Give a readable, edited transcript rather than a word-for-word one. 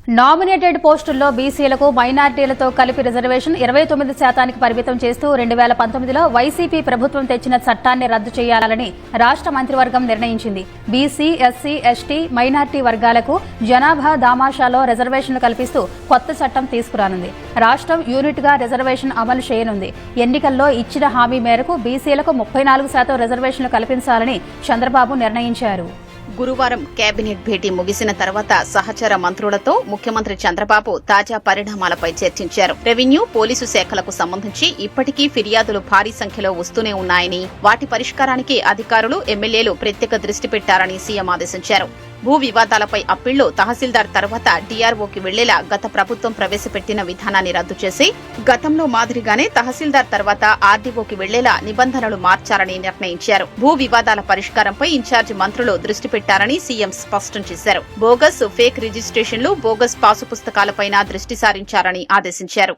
Nominated పోస్టుల్లో బీసీలకు మైనార్టీలతో కలిపి రిజర్వేషన్ 29% పరిమితం చేస్తూ 2019లో వైసీపీ ప్రభుత్వం తెచ్చిన చట్టాన్ని రద్దు చేయాలని రాష్ట్ర మంత్రివర్గం నిర్ణయించింది. బీసీ, ఎస్సీ, ఎస్టీ, మైనార్టీ వర్గాలకు జనాభా దామాషాలో రిజర్వేషన్లు కల్పిస్తూ కొత్త చట్టం తీసుకురానుంది. రాష్ట్రం యూనిట్గా రిజర్వేషన్ అమలు చేయనుంది. ఎన్నికల్లో ఇచ్చిన హామీ మేరకు బీసీలకు 34% రిజర్వేషన్లు కల్పించాలని చంద్రబాబు నిర్ణయించారు. గురువారం కేబినెట్ భేటీ ముగిసిన తర్వాత సహచర మంత్రులతో ముఖ్యమంత్రి చంద్రబాబు తాజా పరిణామాలపై చర్చించారు. రెవెన్యూ, పోలీసు శాఖలకు సంబంధించి ఇప్పటికీ ఫిర్యాదులు భారీ సంఖ్యలో వస్తూనే ఉన్నాయని, వాటి పరిష్కారానికి అధికారులు, ఎమ్మెల్యేలు ప్రత్యేక దృష్టి పెట్టారని సీఎం ఆదేశించారు. భూ వివాదాలపై అప్పీళ్లు తహసీల్దార్ తర్వాత డీఆర్ఓకి వెళ్లేలా గత ప్రభుత్వం ప్రవేశపెట్టిన విధానాన్ని రద్దు చేసి గతంలో మాదిరిగానే తహసీల్దార్ తర్వాత ఆర్డీఓకి వెళ్లేలా నిబంధనలు మార్చాలని నిర్ణయించారు. భూ వివాదాల పరిష్కారంపై ఇన్ఛార్జి మంత్రులు దృష్టి పెట్టారని సీఎం స్పష్టం చేశారు. బోగస్, ఫేక్ రిజిస్ట్రేషన్లు, బోగస్ పాసు పుస్తకాలపైన దృష్టి సారించారని ఆదేశించారు.